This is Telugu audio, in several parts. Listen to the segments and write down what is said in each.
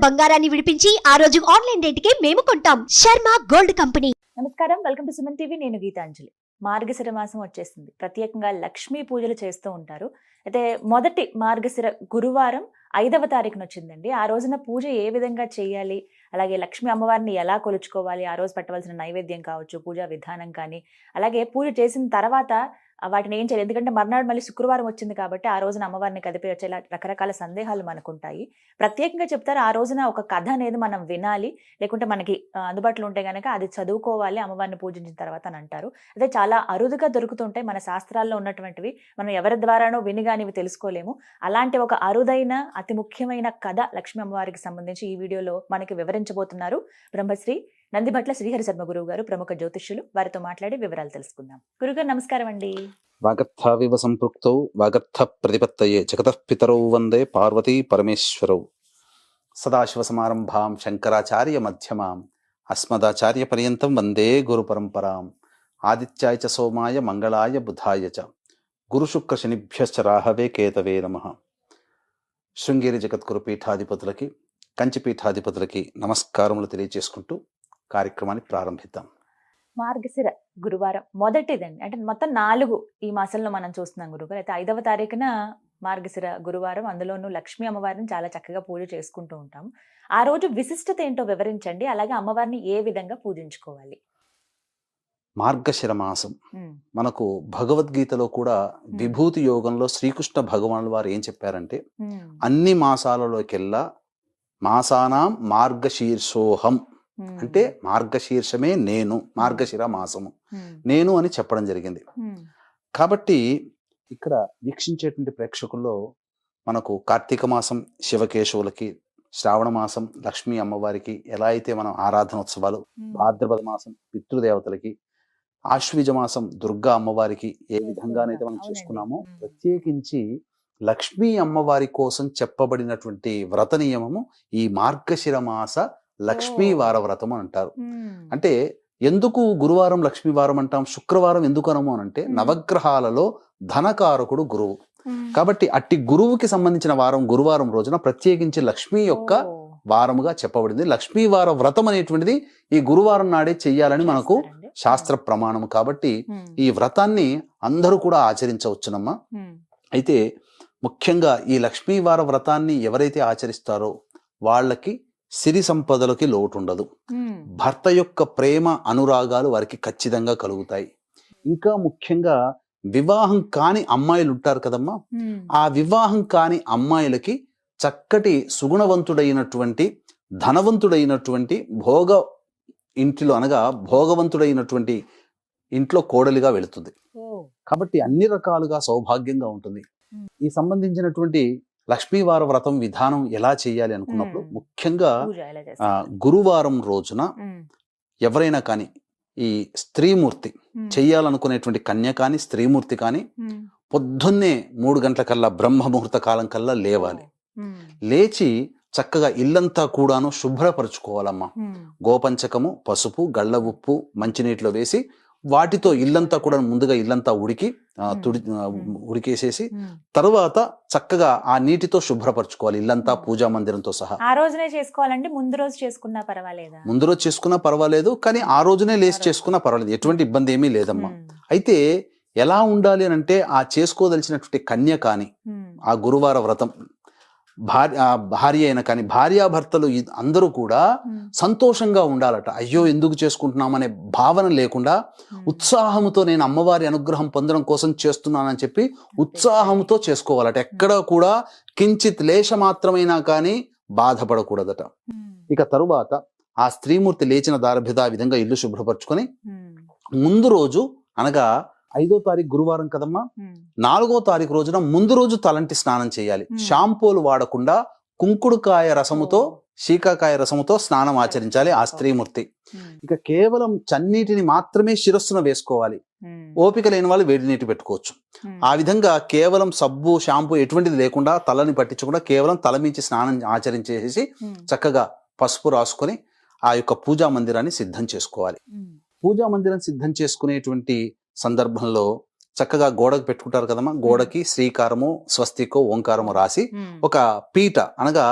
బంగారాన్ని విడిపించి ఆ రోజు ఆన్లైన్ రేటుకే మేము కొంటాం. Sharma gold company. నమస్కారం, వెల్కమ్ టు సుమన్ టీవీ. నేను గీతాంజలి. మార్గశిర మాసం వచ్చేసింది. ప్రత్యేకంగా లక్ష్మీ పూజలు చేస్తూ ఉంటారు. అయితే మొదటి మార్గశిర గురువారం 5వ తారీఖున వచ్చిందండి. ఆ రోజున పూజ ఏ విధంగా చేయాలి, అలాగే లక్ష్మీ అమ్మవారిని ఎలా కొలుచుకోవాలి, ఆ రోజు పట్టవలసిన నైవేద్యం కావచ్చు, పూజా విధానం కానీ, అలాగే పూజ చేసిన తర్వాత వాటిని ఏం చేయాలి, ఎందుకంటే మర్నాడు మళ్ళీ శుక్రవారం వచ్చింది కాబట్టి ఆ రోజున అమ్మవారిని కదిపి వచ్చేలా రకరకాల సందేహాలు మనకుంటాయి. ప్రత్యేకంగా చెప్తారు ఆ రోజున ఒక కథ అనేది మనం వినాలి, లేకుంటే మనకి అందుబాటులో ఉంటే గనక అది చదువుకోవాలి అమ్మవారిని పూజించిన తర్వాత అని అంటారు. అదే చాలా అరుదుగా దొరుకుతుంటాయి మన శాస్త్రాల్లో ఉన్నటువంటివి, మనం ఎవరి ద్వారానో విని కానీ ఇవి తెలుసుకోలేము. అలాంటి ఒక అరుదైన అతి ముఖ్యమైన కథ లక్ష్మీ అమ్మవారికి సంబంధించి ఈ వీడియోలో మనకి వివరించబోతున్నారు బ్రహ్మశ్రీ నందిభట్ల శ్రీహరి శర్మ గురువు గారు, ప్రముఖ జ్యోతిష్యులు. వారితో మాట్లాడి వివరాలు తెలుసుకుందాం. గురుగారు నమస్కారం అండి. వాగర్థావివ సంపృక్తౌ వాగర్థ ప్రతిపత్తయే జగతః పితరౌ వందే పార్వతీ పరమేశ్వరౌ. సదాశివ సమారంభాం శంకరాచార్య మధ్యమాం అస్మదాచార్య పర్యంతం వందే గురు పరంపరాం. ఆదిత్యాయ చ సోమాయ మంగళాయ బుధాయ చ గురు శుక్ర శనిభ్యశ్చ రాహవే కేతవే నమః. శృంగేరి జగద్గురు పీఠాధిపతులకి, కంచి పీఠాధిపతులకి నమస్కారములు తెలియజేసుకుంటూ కార్యక్రమాన్ని ప్రారంభిద్దాం. మార్గశిర గురువారం మొదటిదండి, అంటే మొత్తం 4 ఈ మాసంలో మనం చూస్తున్నాం గురుగారు. అయితే 5వ తారీఖున మార్గశిర గురువారం, అందులోనూ లక్ష్మీ అమ్మవారిని చాలా చక్కగా పూజ చేసుకుంటూ ఉంటాం. ఆ రోజు విశిష్టత ఏంటో వివరించండి, అలాగే అమ్మవారిని ఏ విధంగా పూజించుకోవాలి. మార్గశిర మాసం మనకు భగవద్గీతలో కూడా విభూతి యోగంలో శ్రీకృష్ణ భగవానుల వారు ఏం చెప్పారంటే, అన్ని మాసాలలోకెల్లా మాసానాం మార్గశీర్షోహం అంటే మార్గశీర్షమే నేను, మార్గశిర మాసము నేను అని చెప్పడం జరిగింది. కాబట్టి ఇక్కడ వీక్షించేటువంటి ప్రేక్షకుల్లో మనకు కార్తీక మాసం శివకేశవులకి, శ్రావణ మాసం లక్ష్మీ అమ్మవారికి ఎలా అయితే మనం ఆరాధనోత్సవాలు, భాద్రపద మాసం పితృదేవతలకి, ఆశ్వీజ మాసం దుర్గా అమ్మవారికి ఏ విధంగానైతే మనం చేసుకున్నామో, ప్రత్యేకించి లక్ష్మీ అమ్మవారి కోసం చెప్పబడినటువంటి వ్రత నియమము ఈ మార్గశిర మాస లక్ష్మీ వార వ్రతం అని అంటారు. అంటే ఎందుకు గురువారం లక్ష్మీ వారం అంటాం, శుక్రవారం ఎందుకు అనము అని అంటే, నవగ్రహాలలో ధనకారకుడు గురువు కాబట్టి అట్టి గురువుకి సంబంధించిన వారం గురువారం రోజున ప్రత్యేకించి లక్ష్మీ యొక్క వారముగా చెప్పబడింది. లక్ష్మీ వార వ్రతం అనేటువంటిది ఈ గురువారం నాడే చెయ్యాలని మనకు శాస్త్ర ప్రమాణము. కాబట్టి ఈ వ్రతాన్ని అందరూ కూడా ఆచరించవచ్చునమ్మా. అయితే ముఖ్యంగా ఈ లక్ష్మీ వార వ్రతాన్ని ఎవరైతే ఆచరిస్తారో వాళ్ళకి సిరి సంపదలకి లోటు ఉండదు. భర్త యొక్క ప్రేమ అనురాగాలు వారికి ఖచ్చితంగా కలుగుతాయి. ఇంకా ముఖ్యంగా వివాహం కాని అమ్మాయిలు ఉంటారు కదమ్మా, ఆ వివాహం కాని అమ్మాయిలకి చక్కటి సుగుణవంతుడైనటువంటి, ధనవంతుడైనటువంటి, భోగ ఇంటిలో అనగా భోగవంతుడైనటువంటి ఇంట్లో కోడలిగా వెళుతుంది. కాబట్టి అన్ని రకాలుగా సౌభాగ్యంగా ఉంటుంది. ఈ సంబంధించినటువంటి లక్ష్మీవార వ్రతం విధానం ఎలా చేయాలి అనుకున్నప్పుడు, ముఖ్యంగా గురువారం రోజున ఎవరైనా కానీ ఈ స్త్రీమూర్తి చెయ్యాలనుకునేటువంటి కన్య కానీ స్త్రీమూర్తి కానీ పొద్దున్నే 3 గంటల కల్లా బ్రహ్మ ముహూర్త కాలం కల్లా లేవాలి. లేచి చక్కగా ఇల్లంతా కూడాను శుభ్రపరచుకోవాలమ్మా. గోపంచకము, పసుపు, గళ్ళ ఉప్పు మంచినీటిలో వేసి వాటితో ఇల్లంతా కూడా ముందుగా ఇల్లంతా ఉడికేసేసి తర్వాత చక్కగా ఆ నీటితో శుభ్రపరచుకోవాలి ఇల్లంతా, పూజా మందిరంతో సహా. ఆ రోజునే చేసుకోవాలంటే ముందు రోజు చేసుకున్నా పర్వాలేదా? ముందు రోజు చేసుకున్నా పర్వాలేదు, కానీ ఆ రోజునే లేచి చేసుకున్నా పర్వాలేదు, ఎటువంటి ఇబ్బంది ఏమీ లేదమ్మా. అయితే ఎలా ఉండాలి అని అంటే, ఆ చేసుకోదలిచినటువంటి కన్య కానీ ఆ గురువార వ్రతం భార్య అయినా కానీ భార్యాభర్తలు అందరూ కూడా సంతోషంగా ఉండాలట. అయ్యో ఎందుకు చేసుకుంటున్నామనే భావన లేకుండా ఉత్సాహంతో నేను అమ్మవారి అనుగ్రహం పొందడం కోసం చేస్తున్నానని చెప్పి ఉత్సాహంతో చేసుకోవాలట. ఎక్కడ కూడా కించిత్ లేశ మాత్రమైనా కానీ బాధపడకూడదట. ఇక తరువాత ఆ స్త్రీమూర్తి లేచిన దారభిద విధంగా ఇల్లు శుభ్రపరచుకొని ముందు రోజు అనగా 5వ తారీఖు గురువారం కదమ్మా, 4వ తారీఖు రోజున ముందు రోజు తలంటి స్నానం చేయాలి. షాంపూలు వాడకుండా కుంకుడుకాయ రసముతో, శీకాకాయ రసముతో స్నానం ఆచరించాలి ఆ స్త్రీమూర్తి. ఇక కేవలం చన్నీటిని మాత్రమే శిరస్సున వేసుకోవాలి. ఓపిక లేని వాళ్ళు వేడి నీటి పెట్టుకోవచ్చు. ఆ విధంగా కేవలం సబ్బు, షాంపూ ఎటువంటిది లేకుండా, తలని పట్టించకుండా కేవలం తల మించి స్నానం ఆచరించేసి చక్కగా పసుపు రాసుకొని ఆ యొక్క పూజా మందిరాన్ని సిద్ధం చేసుకోవాలి. పూజా మందిరం సిద్ధం చేసుకునేటువంటి సందర్భంలో చక్కగా గోడకు పెట్టుకుంటారు కదమ్మా, గోడకి శ్రీకారము స్వస్తికో ఓంకారము రాసి ఒక పీట అనగా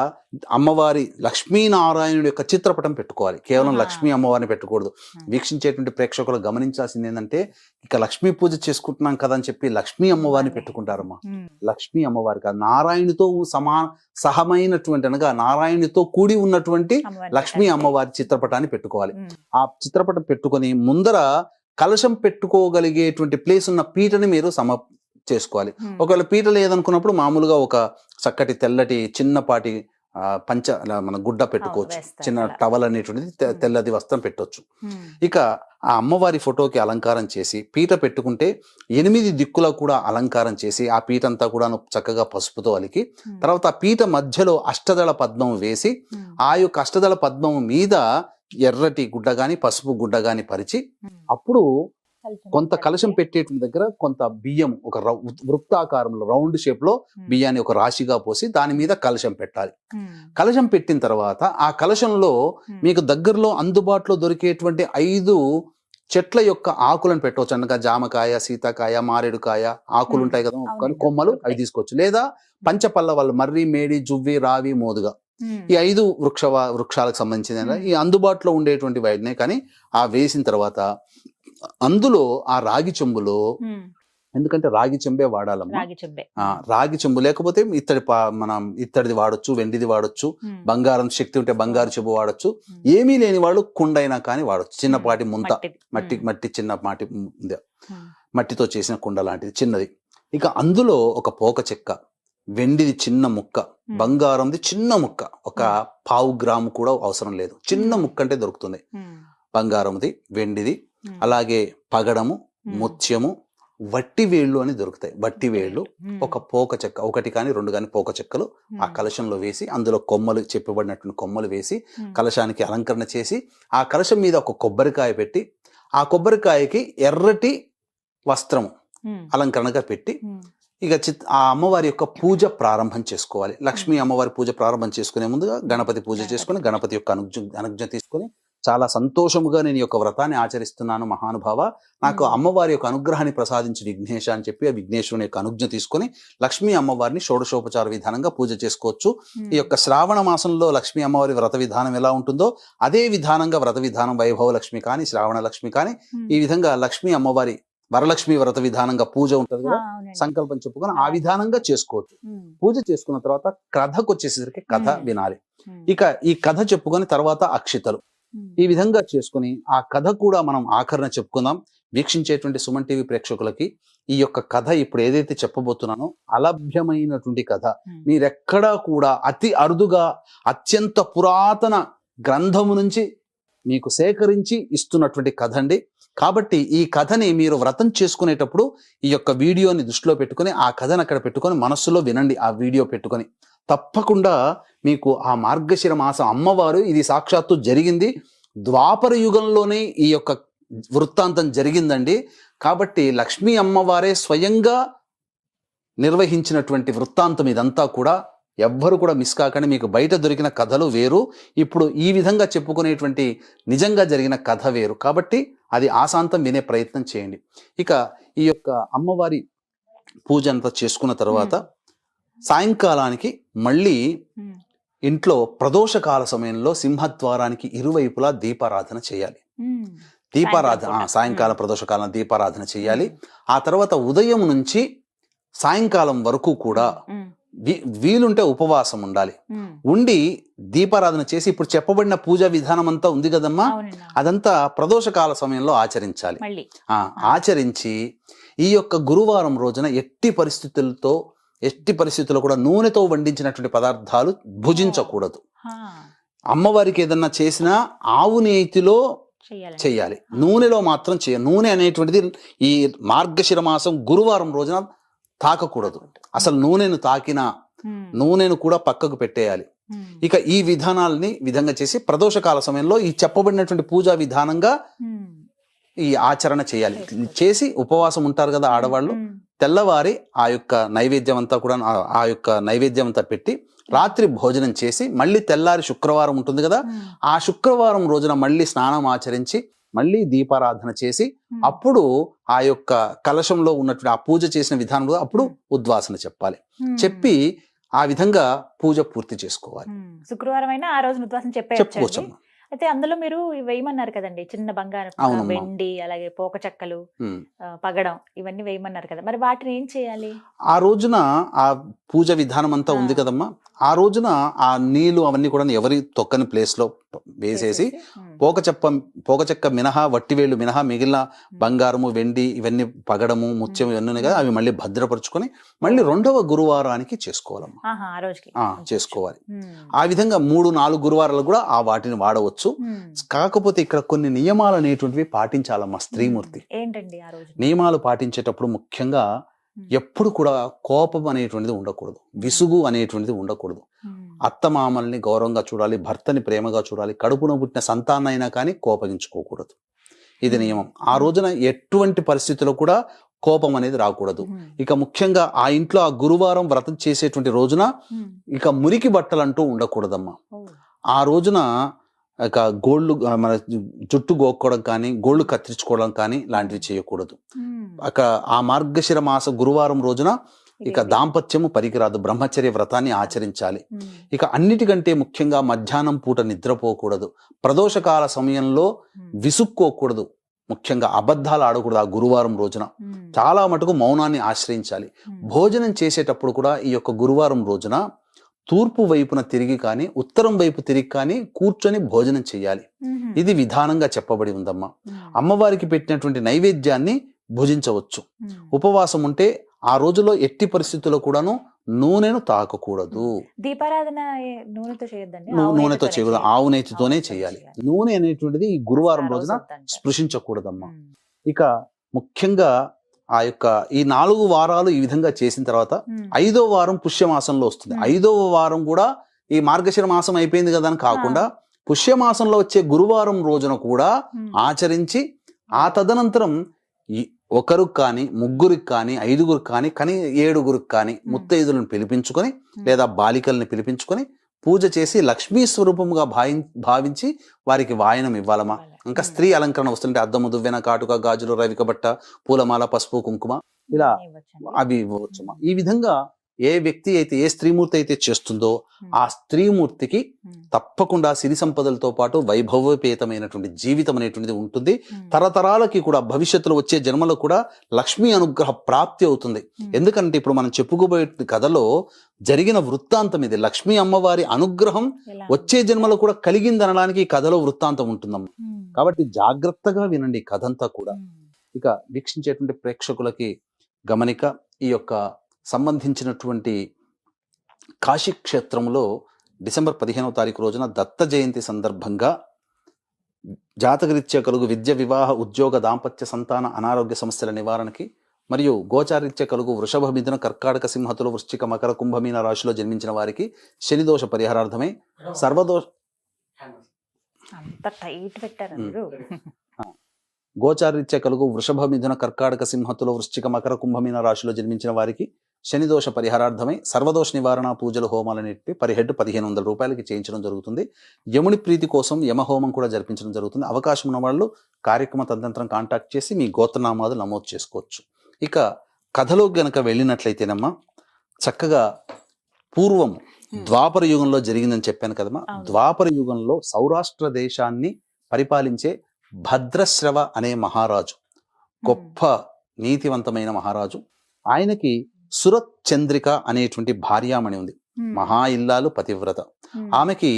అమ్మవారి లక్ష్మీనారాయణుడి యొక్క చిత్రపటం పెట్టుకోవాలి. కేవలం లక్ష్మీ అమ్మవారిని పెట్టకూడదు. వీక్షించేటువంటి ప్రేక్షకులు గమనించాల్సింది ఏంటంటే, ఇక లక్ష్మీ పూజ చేసుకుంటున్నాం కదా అని చెప్పి లక్ష్మీ అమ్మవారిని పెట్టుకుంటారమ్మా. లక్ష్మీ అమ్మవారి కాదు, నారాయణుతో సహమైనటువంటి అనగా నారాయణుతో కూడి ఉన్నటువంటి లక్ష్మీ అమ్మవారి చిత్రపటాన్ని పెట్టుకోవాలి. ఆ చిత్రపటం పెట్టుకొని ముందర కలశం పెట్టుకోగలిగేటువంటి ప్లేస్ ఉన్న పీటని మీరు చేసుకోవాలి. ఒకవేళ పీట లేదనుకున్నప్పుడు మామూలుగా ఒక చక్కటి తెల్లటి చిన్నపాటి మన గుడ్డ పెట్టుకోవచ్చు, చిన్న టవల్ అనేటువంటిది తెల్లది వస్త్రం పెట్టవచ్చు. ఇక ఆ అమ్మవారి ఫోటోకి అలంకారం చేసి పీట పెట్టుకుంటే 8 దిక్కులా కూడా అలంకారం చేసి ఆ పీట అంతా కూడా చక్కగా పసుపుతో అలికి, తర్వాత ఆ పీట మధ్యలో అష్టదళ పద్మం వేసి ఆ యొక్క అష్టదళ పద్మం మీద ఎర్రటి గుడ్డ గాని పసుపు గుడ్డ గాని పరిచి, అప్పుడు కొంత కలశం పెట్టేటువంటి దగ్గర కొంత బియ్యం ఒక వృత్తాకారంలో రౌండ్ షేప్ లో బియ్యాన్ని ఒక రాశిగా పోసి దాని మీద కలశం పెట్టాలి. కలశం పెట్టిన తర్వాత ఆ కలశంలో మీకు దగ్గరలో అందుబాటులో దొరికేటువంటి 5 చెట్ల యొక్క ఆకులను పెట్టవచ్చు. అనగా జామకాయ, సీతాకాయ, మారేడుకాయ ఆకులు ఉంటాయి కదా, కొమ్మలు అవి తీసుకోవచ్చు. లేదా పంచపల్లవాళ్ళు మర్రి, మేడి, జువ్వి, రావి, మోదుగా ఈ 5 వృక్షాలకు సంబంధించిన ఈ అందుబాటులో ఉండేటువంటి వాటినే కానీ ఆ వేసిన తర్వాత అందులో ఆ రాగి చెంబులో, ఎందుకంటే రాగి చెంబే వాడాలమ్మా, రాగి చెంబు లేకపోతే మనం ఇత్తడిది వాడొచ్చు, వెండిది వాడొచ్చు, బంగారం శక్తి ఉంటే బంగారు చెంబు వాడొచ్చు, ఏమీ లేని వాళ్ళు కుండైనా కానీ వాడొచ్చు. చిన్నపాటి ముంత మట్టి చిన్న మట్టితో చేసిన కుండ లాంటిది చిన్నది. ఇక అందులో ఒక పోక చెక్క, వెండిది చిన్న ముక్క, బంగారంది చిన్న ముక్క, ఒక 1/4 గ్రాము కూడా అవసరం లేదు, చిన్న ముక్క అంటే దొరుకుతుంది. బంగారంది, వెండిది, అలాగే పగడము, ముత్యము, వట్టి వేళ్ళు అని దొరుకుతాయి. వట్టి వేళ్ళు, ఒక పోక చెక్క, 1 కానీ 2 కానీ పోక చెక్కలు ఆ కలశంలో వేసి అందులో కొమ్మలు చెప్పబడినటువంటి కొమ్మలు వేసి కలశానికి అలంకరణ చేసి ఆ కలశం మీద ఒక కొబ్బరికాయ పెట్టి ఆ కొబ్బరికాయకి ఎర్రటి వస్త్రము అలంకరణగా పెట్టి ఇక ఆ అమ్మవారి యొక్క పూజ ప్రారంభం చేసుకోవాలి. లక్ష్మీ అమ్మవారి పూజ ప్రారంభం చేసుకునే ముందుగా గణపతి పూజ చేసుకుని గణపతి యొక్క అనుజ్ఞ తీసుకుని చాలా సంతోషముగా నేను ఈ యొక్క వ్రతాన్ని ఆచరిస్తున్నాను మహానుభావ, నాకు అమ్మవారి యొక్క అనుగ్రహాన్ని ప్రసాదించి విఘ్నేశ అని చెప్పి ఆ విఘ్నేశ్వరుని యొక్క అనుజ్ఞ తీసుకొని లక్ష్మీ అమ్మవారిని షోడశోపచార విధానంగా పూజ చేసుకోవచ్చు. ఈ యొక్క శ్రావణ మాసంలో లక్ష్మీ అమ్మవారి వ్రత విధానం ఎలా ఉంటుందో అదే విధానంగా వ్రత విధానం వైభవ లక్ష్మి కానీ శ్రావణ లక్ష్మి కానీ ఈ విధంగా లక్ష్మీ అమ్మవారి వరలక్ష్మి వ్రత విధానంగా పూజ ఉంటుంది కదా, సంకల్పం చెప్పుకొని ఆ విధానంగా చేసుకోవచ్చు. పూజ చేసుకున్న తర్వాత కథకు వచ్చేసరికి కథ వినాలి. ఇక ఈ కథ చెప్పుకొని తర్వాత అక్షితలు, ఈ విధంగా చేసుకుని ఆ కథ కూడా మనం ఆఖరణ చెప్పుకుందాం. వీక్షించేటువంటి సుమన్ టీవీ ప్రేక్షకులకి ఈ యొక్క కథ ఇప్పుడు ఏదైతే చెప్పబోతున్నానో అలభ్యమైనటువంటి కథ, మీరెక్కడా కూడా అతి అరుదుగా అత్యంత పురాతన గ్రంథము నుంచి మీకు సేకరించి ఇస్తున్నటువంటి కథ అండి. కాబట్టి ఈ కథని మీరు వ్రతం చేసుకునేటప్పుడు ఈ యొక్క వీడియోని దృష్టిలో పెట్టుకుని ఆ కథను అక్కడ పెట్టుకొని మనస్సులో వినండి. ఆ వీడియో పెట్టుకొని తప్పకుండా మీకు ఆ మార్గశిర మాసం అమ్మవారు, ఇది సాక్షాత్తు జరిగింది ద్వాపర యుగంలోనే ఈ యొక్క వృత్తాంతం జరిగిందండి. కాబట్టి లక్ష్మీ అమ్మవారే స్వయంగా నిర్వహించినటువంటి వృత్తాంతం ఇదంతా కూడా. ఎవ్వరు కూడా మిస్ కాకండి. మీకు బయట దొరికిన కథలు వేరు, ఇప్పుడు ఈ విధంగా చెప్పుకునేటువంటి నిజంగా జరిగిన కథ వేరు. కాబట్టి అది ఆశాంతం వినే ప్రయత్నం చేయండి. ఇక ఈ యొక్క అమ్మవారి పూజ అంతా చేసుకున్న తర్వాత సాయంకాలానికి మళ్ళీ ఇంట్లో ప్రదోషకాల సమయంలో సింహద్వారానికి ఇరువైపులా దీపారాధన చేయాలి. సాయంకాల ప్రదోషకాలం దీపారాధన చేయాలి. ఆ తర్వాత ఉదయం నుంచి సాయంకాలం వరకు కూడా వీలుంటే ఉపవాసం ఉండాలి. ఉండి దీపారాధన చేసి ఇప్పుడు చెప్పబడిన పూజా విధానం అంతా ఉంది కదమ్మా, అదంతా ప్రదోషకాల సమయంలో ఆచరించాలి. ఆచరించి ఈ యొక్క గురువారం రోజున ఎట్టి పరిస్థితుల్లో కూడా నూనెతో వండించినటువంటి పదార్థాలు భుజించకూడదు. అమ్మవారికి ఏదన్నా చేసినా ఆవు నేతిలో చేయాలి, నూనెలో మాత్రం చేయాలి. నూనె అనేటువంటిది ఈ మార్గశిర మాసం గురువారం రోజున తాకకూడదు. అసలు నూనెను తాకినా నూనెను కూడా పక్కకు పెట్టేయాలి. ఇక ఈ విధంగా చేసి ప్రదోషకాల సమయంలో ఈ చెప్పబడినటువంటి పూజా విధానంగా ఈ ఆచరణ చేయాలి. చేసి ఉపవాసం ఉంటారు కదా ఆడవాళ్ళు, తెల్లవారి ఆ యొక్క నైవేద్యం అంతా పెట్టి రాత్రి భోజనం చేసి మళ్ళీ తెల్లారి శుక్రవారం ఉంటుంది కదా, ఆ శుక్రవారం రోజున మళ్ళీ స్నానం ఆచరించి మళ్ళీ దీపారాధన చేసి అప్పుడు ఆ యొక్క కలశంలో ఉన్నటువంటి ఆ పూజ చేసిన విధానంలో అప్పుడు ఉద్వాసన చెప్పాలి. చెప్పి ఆ విధంగా పూజ పూర్తి చేసుకోవాలి. శుక్రవారం అయినా ఆ రోజు ఉద్వాసం చెప్పుకోవచ్చు. అయితే అందులో మీరు వేయమన్నారు కదండి, చిన్న బంగారం, వెండి, అలాగే పోక చెక్కలు, పగడం, ఇవన్నీ వేయమన్నారు కదా, మరి వాటిని ఏం చేయాలి? ఆ రోజున ఆ పూజ విధానం అంతా ఉంది కదమ్మా, ఆ రోజున ఆ నీళ్లు అవన్నీ కూడా ఎవరి తొక్కని ప్లేస్ లో వేసేసి పోక చెక్క మినహా, వట్టివేళ్ళు మినహా మిగిలిన బంగారము, వెండి, ఇవన్నీ పగడము, ముత్యం ఇవన్నీ ఉన్నాయి కదా, అవి మళ్ళీ భద్రపరుచుకొని మళ్ళీ 2వ గురువారానికి చేసుకోవాలమ్మా. చేసుకోవాలి. ఆ విధంగా 3-4 గురువారాలు కూడా ఆ వాటిని వాడవచ్చు. కాకపోతే ఇక్కడ కొన్ని నియమాలు అనేటువంటివి పాటించాలమ్మా స్త్రీమూర్తి. ఏంటండి ఆ రోజు నియమాలు పాటించేటప్పుడు ముఖ్యంగా ఎప్పుడు కూడా కోపం అనేటువంటిది ఉండకూడదు, విసుగు అనేటువంటిది ఉండకూడదు. అత్తమామల్ని గౌరవంగా చూడాలి, భర్తని ప్రేమగా చూడాలి, కడుపున పుట్టిన సంతానైనా కానీ కోపగించుకోకూడదు. ఇది నియమం. ఆ రోజున ఎటువంటి పరిస్థితుల్లో కూడా కోపం అనేది రాకూడదు. ఇక ముఖ్యంగా ఆ ఇంట్లో ఆ గురువారం వ్రతం చేసేటువంటి రోజున ఇక మురికి బట్టలు అంటూ ఉండకూడదమ్మా. ఆ రోజున ఇక గోళ్ళు, మన జుట్టు గోక్కోవడం కానీ, గోళ్ళు కత్తిరించుకోవడం కానీ లాంటివి చేయకూడదు. అక్కడ ఆ మార్గశిర మాస గురువారం రోజున ఇక దాంపత్యము పనికిరాదు, బ్రహ్మచర్య వ్రతాన్ని ఆచరించాలి. ఇక అన్నిటికంటే ముఖ్యంగా మధ్యాహ్నం పూట నిద్రపోకూడదు, ప్రదోషకాల సమయంలో విసుక్కోకూడదు, ముఖ్యంగా అబద్ధాలు ఆడకూడదు. ఆ గురువారం రోజున చాలా మటుకు మౌనాన్ని ఆశ్రయించాలి. భోజనం చేసేటప్పుడు కూడా ఈ యొక్క గురువారం రోజున తూర్పు వైపున తిరిగి కానీ, ఉత్తరం వైపు తిరిగి కానీ కూర్చొని భోజనం చేయాలి. ఇది విధానంగా చెప్పబడి ఉందమ్మా. అమ్మవారికి పెట్టినటువంటి నైవేద్యాన్ని భుజించవచ్చు. ఉపవాసం ఉంటే ఆ రోజులో ఎట్టి పరిస్థితుల్లో కూడాను నూనెను తాకకూడదు. దీపారాధన నూనెతో చేయొద్దండి, నూనెతో చేయకూడదు, ఆవు నెయ్యితోనే చేయాలి. నూనె అనేటువంటిది ఈ గురువారం రోజున స్పృశించకూడదమ్మా. ఇక ముఖ్యంగా ఆ యొక్క ఈ 4 వారాలు ఈ విధంగా చేసిన తర్వాత 5వ వారం పుష్యమాసంలో వస్తుంది. 5వ వారం కూడా ఈ మార్గశిర మాసం అయిపోయింది కదా అని కాకుండా పుష్యమాసంలో వచ్చే గురువారం రోజున కూడా ఆచరించి, ఆ తదనంతరం ఒకరికి కానీ, ముగ్గురికి కానీ, 5గురికి కానీ, 7గురికి కానీ ముత్తైదులను పిలిపించుకొని లేదా బాలికల్ని పిలిపించుకొని పూజ చేసి లక్ష్మీ స్వరూపముగా భావించి వారికి వాయనం ఇవ్వాలమ్మా. ఇంకా స్త్రీ అలంకరణ వస్తుంటే అద్దము, దువ్వెన, కాటుక, గాజులు, రవిక బట్ట, పూలమాల, పసుపు, కుంకుమ ఇలా అవి ఇవ్వవచ్చుమా. ఈ విధంగా ఏ వ్యక్తి అయితే, ఏ స్త్రీమూర్తి అయితే చేస్తుందో ఆ స్త్రీమూర్తికి తప్పకుండా సిరి సంపదలతో పాటు వైభవోపేతమైనటువంటి జీవితం అనేటువంటిది ఉంటుంది. తరతరాలకి కూడా భవిష్యత్తులో వచ్చే జన్మలో కూడా లక్ష్మీ అనుగ్రహ ప్రాప్తి అవుతుంది. ఎందుకంటే ఇప్పుడు మనం చెప్పుకోబోయే కథలో జరిగిన వృత్తాంతం ఇది. లక్ష్మీ అమ్మవారి అనుగ్రహం వచ్చే జన్మలో కూడా కలిగిందనడానికి ఈ కథలో వృత్తాంతం ఉంటుందమ్మ. కాబట్టి జాగ్రత్తగా వినండి కథ అంతా కూడా. ఇక వీక్షించేటువంటి ప్రేక్షకులకి గమనిక, ఈ యొక్క సంబంధించినటువంటి కాశీ క్షేత్రంలో డిసెంబర్ 15వ తారీఖు రోజున దత్త జయంతి సందర్భంగా జాతకరీత్యా కలుగు విద్య, వివాహ, ఉద్యోగ, దాంపత్య, సంతాన, అనారోగ్య సమస్యల నివారణకి మరియు గోచారీత్యా కలుగు వృషభ, మిథున, కర్కాటక, సింహతులు, వృశ్చిక, మకర, కుంభమీన రాశిలో జన్మించిన వారికి శనిదోష పరిహారార్థమై గోచారీత్యా కలుగు వృషభ, మిథున, కర్కాటక, సింహతులు, వృశ్చిక, మకర, కుంభమీన రాశిలో జన్మించిన వారికి శనిదోష పరిహారార్థమై సర్వదోష నివారణ పూజలు, హోమాలన్నిటిపై పర్ హెడ్ 1500 రూపాయలకి చేయించడం జరుగుతుంది. యముని ప్రీతి కోసం యమహోమం కూడా జరిపించడం జరుగుతుంది. అవకాశం ఉన్న వాళ్ళు కార్యక్రమ తదనంతరం కాంటాక్ట్ చేసి మీ గోత్రనామాలు నమోదు చేసుకోవచ్చు. ఇక కథలో గనక వెళ్ళినట్లయితేనమ్మా, చక్కగా పూర్వం ద్వాపర యుగంలో జరిగిందని చెప్పాను కదమ్మా. ద్వాపర యుగంలో సౌరాష్ట్ర దేశాన్ని పరిపాలించే భద్రశ్రవ అనే మహారాజు, గొప్ప నీతివంతమైన మహారాజు. ఆయనకి సురత్ చంద్రిక అనేటువంటి భార్యామణి ఉంది. మహా ఇల్లాలు, పతివ్రత. ఆమెకి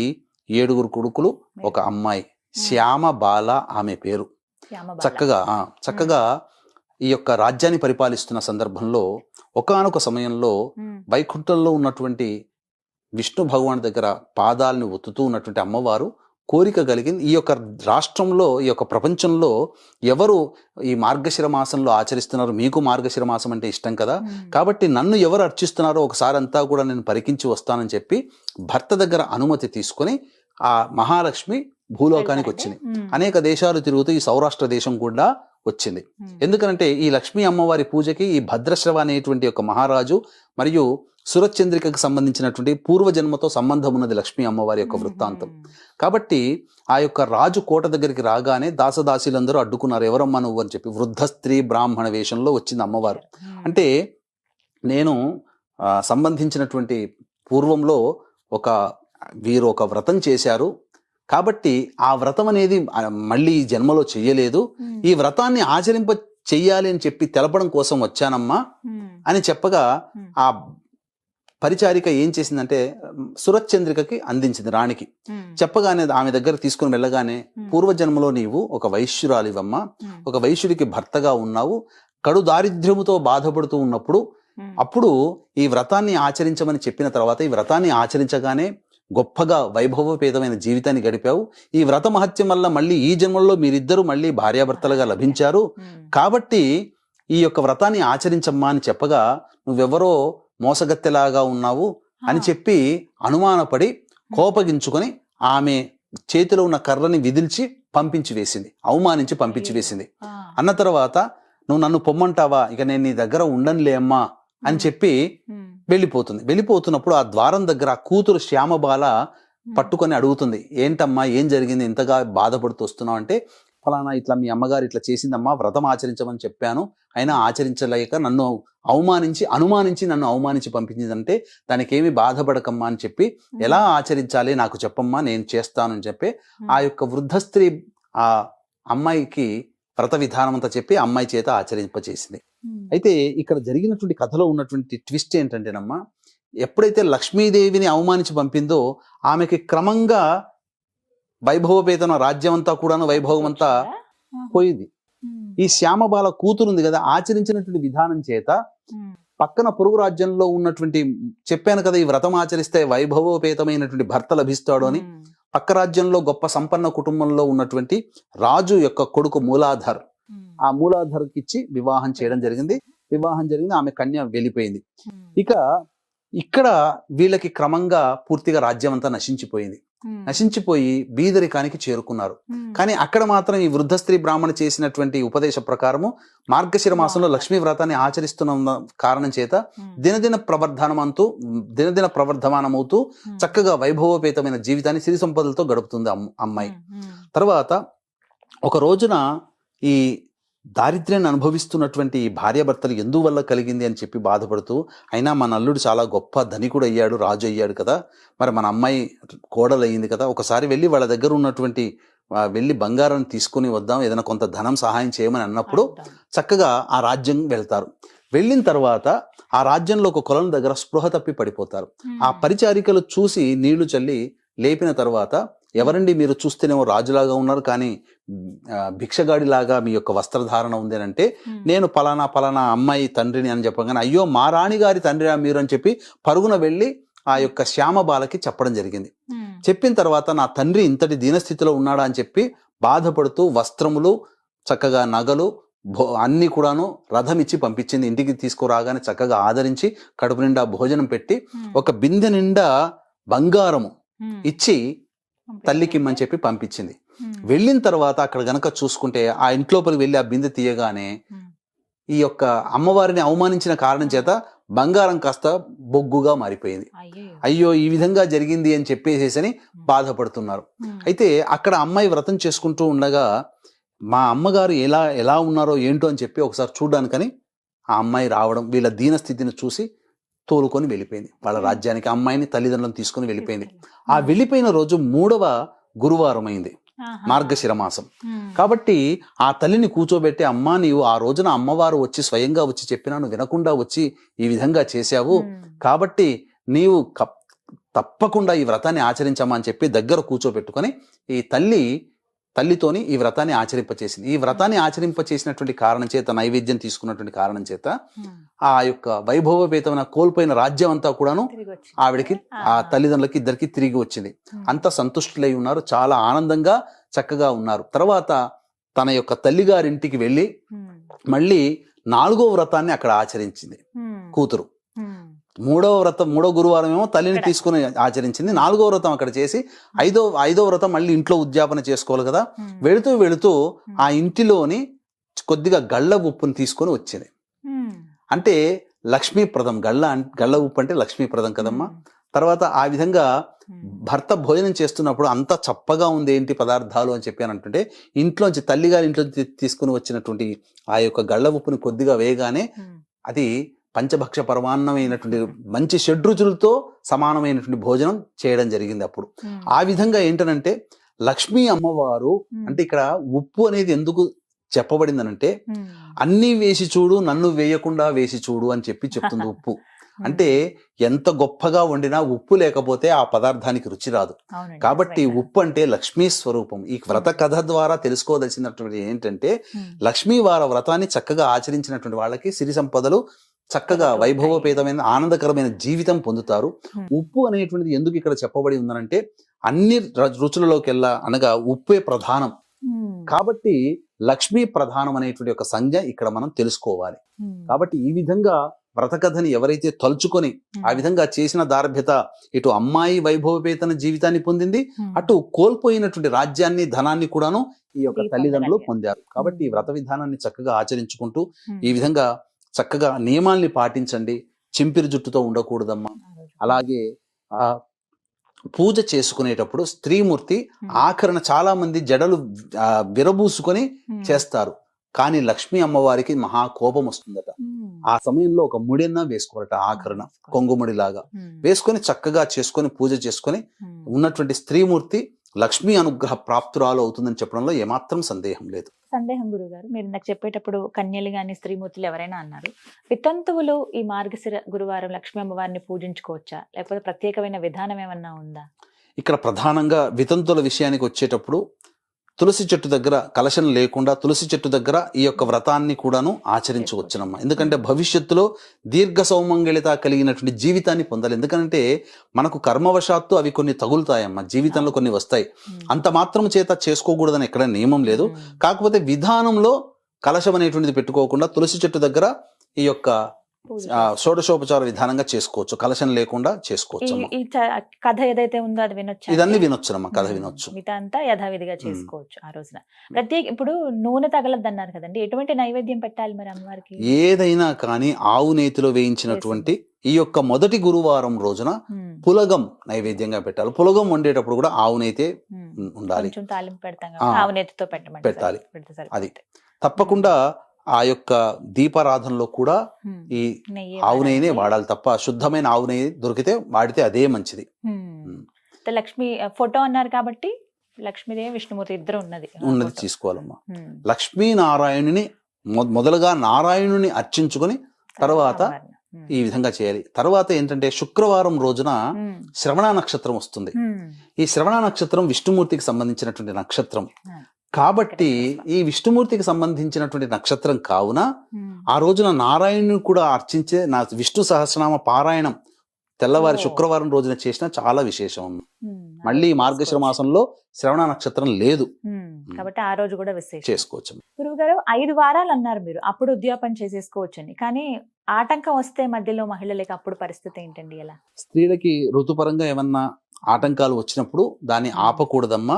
7గురు కొడుకులు, ఒక అమ్మాయి, శ్యామ బాల ఆమె పేరు. చక్కగా ఈ యొక్క రాజ్యాన్ని పరిపాలిస్తున్న సందర్భంలో ఒకానొక సమయంలో వైకుంఠంలో ఉన్నటువంటి విష్ణు భగవాన్ దగ్గర పాదాలను ఒత్తుతూ ఉన్నటువంటి అమ్మవారు కోరిక కలిగింది. ఈ యొక్క రాష్ట్రంలో, ఈ యొక్క ప్రపంచంలో ఎవరు ఈ మార్గశిర మాసంలో ఆచరిస్తున్నారు, మీకు మార్గశిర మాసం అంటే ఇష్టం కదా, కాబట్టి నన్ను ఎవరు అర్చిస్తున్నారో ఒకసారి అంతా కూడా నేను పరికించి వస్తానని చెప్పి భర్త దగ్గర అనుమతి తీసుకొని ఆ మహాలక్ష్మి భూలోకానికి వచ్చింది. అనేక దేశాలు తిరుగుతూ ఈ సౌరాష్ట్ర దేశం కూడా వచ్చింది. ఎందుకంటే ఈ లక్ష్మీ అమ్మవారి పూజకి ఈ భద్రశ్రవ అనేటువంటి ఒక మహారాజు మరియు సురచంద్రికకు సంబంధించినటువంటి పూర్వజన్మతో సంబంధం ఉన్నది లక్ష్మీ అమ్మవారి యొక్క వృత్తాంతం. కాబట్టి ఆ యొక్క రాజు కోట దగ్గరికి రాగానే దాసదాసీలందరూ అడ్డుకున్నారు, ఎవరమ్మా నువ్వు అని చెప్పి. వృద్ధ స్త్రీ బ్రాహ్మణ వేషంలో వచ్చింది అమ్మవారు. అంటే నేను సంబంధించినటువంటి పూర్వంలో వీరు ఒక వ్రతం చేశారు కాబట్టి ఆ వ్రతం అనేది మళ్ళీ ఈ జన్మలో చెయ్యలేదు, ఈ వ్రతాన్ని ఆచరింప చెయ్యాలి అని చెప్పి తెలపడం కోసం వచ్చానమ్మా అని చెప్పగా ఆ పరిచారిక ఏం చేసిందంటే సురచంద్రికకి అందించింది రాణికి. చెప్పగానే ఆమె దగ్గర తీసుకుని వెళ్ళగానే, పూర్వజన్మలో నీవు ఒక వైశ్యురాలివమ్మా, ఒక వైశ్యుడికి భర్తగా ఉన్నావు, కడు దారిద్ర్యముతో బాధపడుతూ ఉన్నప్పుడు అప్పుడు ఈ వ్రతాన్ని ఆచరించమని చెప్పిన తర్వాత ఈ వ్రతాన్ని ఆచరించగానే గొప్పగా వైభవపేతమైన జీవితాన్ని గడిపావు. ఈ వ్రత మహత్యం వల్ల మళ్ళీ ఈ జన్మల్లో మీరిద్దరూ మళ్ళీ భార్యాభర్తలుగా లభించారు కాబట్టి ఈ యొక్క వ్రతాన్ని ఆచరించమ్మా అని చెప్పగా, నువ్వెవరో మోసగత్తెలాగా ఉన్నావు అని చెప్పి అనుమానపడి కోపగించుకొని ఆమె చేతిలో ఉన్న కర్రని విదిల్చి పంపించి వేసింది, అవమానించి పంపించి వేసింది. అన్న తర్వాత నువ్వు నన్ను పొమ్మంటావా, ఇక నేను నీ దగ్గర ఉండనులే అమ్మా అని చెప్పి వెళ్ళిపోతుంది. వెళ్ళిపోతున్నప్పుడు ఆ ద్వారం దగ్గర ఆ కూతురు శ్యామబాల పట్టుకొని అడుగుతుంది, ఏంటమ్మా ఏం జరిగింది, ఇంతగా బాధపడుతూ వస్తున్నావు అంటే, ఫలానా ఇట్లా మీ అమ్మగారు ఇట్లా చేసిందమ్మా, వ్రతం ఆచరించమని చెప్పాను అయినా ఆచరించలేక నన్ను అనుమానించి నన్ను అవమానించి పంపించిందంటే దానికి ఏమి బాధపడకమ్మా అని చెప్పి, ఎలా ఆచరించాలి నాకు చెప్పమ్మా నేను చేస్తాను అని చెప్పి ఆ యొక్క వృద్ధ స్త్రీ ఆ అమ్మాయికి వ్రత విధానం అంతా చెప్పి అమ్మాయి చేత ఆచరింపచేసింది. అయితే ఇక్కడ జరిగినటువంటి కథలో ఉన్నటువంటి ట్విస్ట్ ఏంటంటేనమ్మా, ఎప్పుడైతే లక్ష్మీదేవిని అవమానించి పంపిందో ఆమెకి క్రమంగా వైభవపేతన రాజ్యం అంతా కూడాను వైభవం అంతా పోయింది. ఈ శ్యామబాల కూతురుంది కదా, ఆచరించినటువంటి విధానం చేత పక్కన పొరుగు రాజ్యంలో ఉన్నటువంటి, చెప్పాను కదా ఈ వ్రతం ఆచరిస్తే వైభవపేతమైనటువంటి భర్త లభిస్తాడు అని, పక్క రాజ్యంలో గొప్ప సంపన్న కుటుంబంలో ఉన్నటువంటి రాజు యొక్క కొడుకు మూలాధర్, ఆ మూలాధర్కి ఇచ్చి వివాహం చేయడం జరిగింది. ఆమె కన్య వెళ్ళిపోయింది. ఇక ఇక్కడ వీళ్ళకి క్రమంగా పూర్తిగా రాజ్యం అంతా నశించిపోయి బీదరికానికి చేరుకున్నారు. కానీ అక్కడ మాత్రం ఈ వృద్ధ స్త్రీ బ్రాహ్మణ చేసినటువంటి ఉపదేశ ప్రకారము మార్గశిర మాసంలో లక్ష్మీ వ్రతాన్ని ఆచరిస్తున్న కారణం చేత దినదిన ప్రవర్ధమానమవుతూ చక్కగా వైభవపేతమైన జీవితాన్ని సిరి సంపదలతో గడుపుతుంది అమ్మాయి. తర్వాత ఒక రోజున ఈ దారిద్ర్యాన్ని అనుభవిస్తున్నటువంటి భార్యాభర్తలు ఎందువల్ల కలిగింది అని చెప్పి బాధపడుతూ, అయినా మన అల్లుడు చాలా గొప్ప ధనికుడు అయ్యాడు, రాజు అయ్యాడు కదా, మరి మన అమ్మాయి కోడలు అయ్యింది కదా, ఒకసారి వెళ్ళి వాళ్ళ దగ్గర ఉన్నటువంటి వెళ్ళి బంగారాన్ని తీసుకుని వద్దాం, ఏదైనా కొంత ధనం సహాయం చేయమని అన్నప్పుడు చక్కగా ఆ రాజ్యం వెళ్తారు. వెళ్ళిన తర్వాత ఆ రాజ్యంలో ఒక కొలను దగ్గర స్పృహ తప్పి పడిపోతారు. ఆ పరిచారికలు చూసి నీళ్లు చల్లి లేపిన తర్వాత, ఎవరండి మీరు, చూస్తేనేమో రాజులాగా ఉన్నారు కానీ భిక్షగాడిలాగా మీ యొక్క వస్త్రధారణ ఉంది అని అంటే, నేను పలానా అమ్మాయి తండ్రిని అని చెప్పగానే, అయ్యో మా రాణి గారి తండ్రి మీరు అని చెప్పి పరుగున వెళ్ళి ఆ యొక్క శ్యామబాలకి చెప్పడం జరిగింది. చెప్పిన తర్వాత నా తండ్రి ఇంతటి దీనస్థితిలో ఉన్నాడా అని చెప్పి బాధపడుతూ వస్త్రములు, చక్కగా నగలు అన్ని కూడాను రథం ఇచ్చి పంపించింది. ఇంటికి తీసుకురాగానే చక్కగా ఆదరించి కడుపు నిండా భోజనం పెట్టి ఒక బిందె నిండా బంగారము ఇచ్చి తల్లికిమ్మని చెప్పి పంపించింది. వెళ్ళిన తర్వాత అక్కడ గనక చూసుకుంటే ఆ ఇంట్లోపలికి వెళ్ళి ఆ బిందె తీయగానే ఈ యొక్క అమ్మవారిని అవమానించిన కారణం చేత బంగారం కాస్త బొగ్గుగా మారిపోయింది. అయ్యో ఈ విధంగా జరిగింది అని చెప్పేసేసని బాధపడుతున్నారు. అయితే అక్కడ అమ్మాయి వ్రతం చేసుకుంటూ ఉండగా మా అమ్మగారు ఎలా ఉన్నారో ఏంటో అని చెప్పి ఒకసారి చూడడానికని ఆ అమ్మాయి రావడం, వీళ్ళ దీనస్థితిని చూసి తోలుకొని వెళ్ళిపోయింది వాళ్ళ రాజ్యానికి. అమ్మాయిని తల్లిదండ్రులను తీసుకుని వెళ్ళిపోయింది. ఆ వెళ్ళిపోయిన రోజు 3వ గురువారం అయింది, మార్గశిర మాసం. కాబట్టి ఆ తల్లిని కూర్చోబెట్టి, అమ్మా నీవు ఆ రోజున అమ్మవారు వచ్చి స్వయంగా వచ్చి చెప్పినా నువ్వు వినకుండా వచ్చి ఈ విధంగా చేశావు, కాబట్టి నీవు తప్పకుండా ఈ వ్రతాన్ని ఆచరించమా అని చెప్పి దగ్గర కూర్చోబెట్టుకొని ఈ తల్లితోని ఈ వ్రతాన్ని ఆచరింపచేసింది. ఈ వ్రతాన్ని ఆచరింపచేసినటువంటి కారణం చేత, నైవేద్యం తీసుకున్నటువంటి కారణం చేత ఆ యొక్క వైభవపేతమైన కోల్పోయిన రాజ్యం అంతా కూడాను ఆవిడకి, ఆ తల్లిదండ్రులకి ఇద్దరికి తిరిగి వచ్చింది. అంత సంతుష్టులై ఉన్నారు, చాలా ఆనందంగా చక్కగా ఉన్నారు. తర్వాత తన యొక్క తల్లిగారింటికి వెళ్ళి మళ్ళీ 4వ వ్రతాన్ని అక్కడ ఆచరించింది కూతురు. 3వ గురువారం ఏమో తల్లిని తీసుకుని ఆచరించింది. 4వ వ్రతం అక్కడ చేసి 5వ వ్రతం మళ్ళీ ఇంట్లో ఉద్యాపన చేసుకోవాలి కదా. వెళుతూ ఆ ఇంటిలోని కొద్దిగా గళ్ళ ఉప్పుని తీసుకొని వచ్చింది. అంటే లక్ష్మీప్రదం, గళ్ళ ఉప్పు అంటే లక్ష్మీప్రదం కదమ్మా. తర్వాత ఆ విధంగా భర్త భోజనం చేస్తున్నప్పుడు అంత చప్పగా ఉంది ఏంటి పదార్థాలు అని చెప్పి అని అంటుంటే, ఇంట్లోంచి తల్లిగారి ఇంట్లోంచి తీసుకుని వచ్చినటువంటి ఆ యొక్క గళ్ళ ఉప్పుని కొద్దిగా వేయగానే అది పంచభక్ష పరమాన్నమైనటువంటి మంచి షడ్రుచులతో సమానమైనటువంటి భోజనం చేయడం జరిగింది అప్పుడు. ఆ విధంగా ఏంటనంటే లక్ష్మీ అమ్మవారు అంటే ఇక్కడ ఉప్పు అనేది ఎందుకు చెప్పబడిందనంటే, అన్నీ వేసి చూడు నన్ను వేయకుండా వేసి చూడు అని చెప్తుంది ఉప్పు. అంటే ఎంత గొప్పగా వండినా ఉప్పు లేకపోతే ఆ పదార్థానికి రుచి రాదు. కాబట్టి ఉప్పు అంటే లక్ష్మీ స్వరూపం. ఈ వ్రత కథ ద్వారా తెలుసుకోదలసినటువంటి ఏంటంటే, లక్ష్మీ వారి వ్రతాన్ని చక్కగా ఆచరించినటువంటి వాళ్ళకి సిరి సంపదలు, చక్కగా వైభవపేతమైన ఆనందకరమైన జీవితం పొందుతారు. ఉప్పు అనేటువంటిది ఎందుకు ఇక్కడ చెప్పబడి ఉందనంటే, అన్ని రుచులలోకెల్లా అనగా ఉప్పే ప్రధానం. కాబట్టి లక్ష్మీ ప్రధానం అనేటువంటి ఒక సంజ్ఞ ఇక్కడ మనం తెలుసుకోవాలి. కాబట్టి ఈ విధంగా వ్రతకథని ఎవరైతే తలుచుకొని ఆ విధంగా చేసిన దార్భ్యత ఇటు అమ్మాయి వైభవపేతన జీవితాన్ని పొందింది, అటు కోల్పోయినటువంటి రాజ్యాన్ని ధనాన్ని కూడాను ఈ యొక్క తల్లిదండ్రులు పొందారు. కాబట్టి ఈ వ్రత విధానాన్ని చక్కగా ఆచరించుకుంటూ ఈ విధంగా చక్కగా నియమాల్ని పాటించండి. చింపిరి జుట్టుతో ఉండకూడదమ్మా. అలాగే పూజ చేసుకునేటప్పుడు స్త్రీమూర్తి ఆఖరణ చాలా మంది జడలు విరబూసుకొని చేస్తారు. కానీ లక్ష్మీ అమ్మవారికి మహా కోపం వస్తుందట. ఆ సమయంలో ఒక ముడిన్నా వేసుకోవాలట, ఆఖరణ కొంగుముడిలాగా వేసుకొని చక్కగా చేసుకొని పూజ చేసుకొని ఉన్నటువంటి స్త్రీమూర్తి లక్ష్మీ అనుగ్రహ ప్రాప్తురాలు అవుతుందని చెప్పడంలో ఏమాత్రం సందేహం లేదు. సందేహం గురుగారు, మీరు నాకు చెప్పేటప్పుడు కన్యలు గాని స్త్రీమూర్తులు ఎవరైనా అన్నారు, వితంతువులు ఈ మార్గశిర గురువారం లక్ష్మీ అమ్మవారిని పూజించుకోవచ్చా, లేకపోతే ప్రత్యేకమైన విధానం ఏమన్నా ఉందా? ఇక్కడ ప్రధానంగా వితంతుల విషయానికి వచ్చేటప్పుడు తులసి చెట్టు దగ్గర కలశం లేకుండా తులసి చెట్టు దగ్గర ఈ యొక్క వ్రతాన్ని కూడాను ఆచరించవచ్చునమ్మా. ఎందుకంటే భవిష్యత్తులో దీర్ఘ సౌమంగళిత కలిగినటువంటి జీవితాన్ని పొందాలి. ఎందుకంటే మనకు కర్మవశాత్తు అవి కొన్ని తగులుతాయమ్మా, జీవితంలో కొన్ని వస్తాయి. అంత మాత్రం చేత చేసుకోకూడదని ఎక్కడ నియమం లేదు. కాకపోతే విధానంలో కలశం అనేటువంటిది పెట్టుకోకుండా తులసి చెట్టు దగ్గర ఈ యొక్క షోడశోపచార విధానంగా చేసుకోవచ్చు, కలశం లేకుండా చేసుకోవచ్చు. ఈ కథ ఏదైతే ఉందో అది వినొచ్చు, ఇదన్నీ వినొచ్చునమ్మా, కథ వినొచ్చు. మిగతా అంతా యథావిధిగా చేసుకోవచ్చు ఆ రోజున. ఇప్పుడు నూనె తగలద్దు అన్నారు కదండి, ఎటువంటి నైవేద్యం పెట్టాలి మరి అమ్మవారికి? ఏదైనా కానీ ఆవు నేతిలో వేయించినటువంటి ఈ యొక్క మొదటి గురువారం రోజున పులగం నైవేద్యంగా పెట్టాలి. పులగం వండేటప్పుడు కూడా ఆవు నేతే ఉండాలి. కొంచెం తాలింపు పెడతాం కదా, ఆవు నేతితో పెట్టాలి. అది తప్పకుండా ఆ యొక్క దీపారాధనలో కూడా ఈ ఆవు నెయ్యినే వాడాలి తప్ప శుద్ధమైన ఆవు నెయ్యి దొరికితే వాడితే అదే మంచిది. లక్ష్మి ఫోటో అన్నారు కాబట్టి లక్ష్మీదేవి విష్ణుమూర్తి ఇద్దరు ఉన్నది తీసుకోవాలమ్మా. లక్ష్మీనారాయణుని మొదలుగా నారాయణుని అర్చించుకొని తర్వాత ఈ విధంగా చేయాలి. తర్వాత ఏంటంటే శుక్రవారం రోజున శ్రవణ నక్షత్రం వస్తుంది. ఈ శ్రవణ నక్షత్రం విష్ణుమూర్తికి సంబంధించినటువంటి నక్షత్రం కాబట్టి ఈ విష్ణుమూర్తికి సంబంధించినటువంటి నక్షత్రం కావున ఆ రోజున నారాయణుని కూడా అర్చించే విష్ణు సహస్రనామ పారాయణం తెల్లవారి శుక్రవారం రోజున చేసిన చాలా విశేషం. మళ్ళీ మార్గశిర మాసంలో శ్రవణ నక్షత్రం లేదు కాబట్టి ఆ రోజు కూడా విశేషం చేసుకోవచ్చు. గురువుగారు 5 వారాలు అన్నారు మీరు, అప్పుడు ఉద్యాపన చేసేసుకోవచ్చని. కానీ ఆటంకం వస్తే మధ్యలో మహిళలకి అప్పుడు పరిస్థితి ఏంటండి? ఎలా స్త్రీలకి ఋతుపరంగా ఏమన్నా ఆటంకాలు వచ్చినప్పుడు దాన్ని ఆపకూడదమ్మా.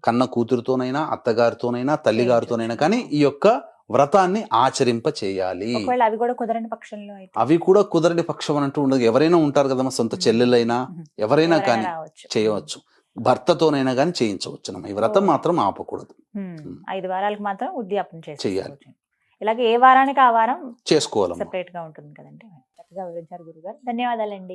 కన్న కూతురుతోనైనా అత్తగారితోనైనా తల్లిగారితోనైనా కానీ ఈ యొక్క వ్రతాన్ని ఆచరింప చేయాలి. అవి కూడా కుదరని పక్షంలో అవి కూడా కుదరని పక్షం అంటూ ఉండదు. ఎవరైనా ఉంటారు కదమ్మా, సొంత చెల్లెలైనా ఎవరైనా కానీ చేయవచ్చు, భర్తతోనైనా కానీ చేయించవచ్చు. ఈ వ్రతం మాత్రం ఆపకూడదు. 5 వారాలకు మాత్రం ఉద్యాపన చేయాలి. ఇలాగే ఏ వారానికి ఆ వారం చేసుకోవాలి, సెపరేట్ గా ఉంటుంది కదండి. చక్కగా వివరించారు గురుగారు, ధన్యవాదాలండి.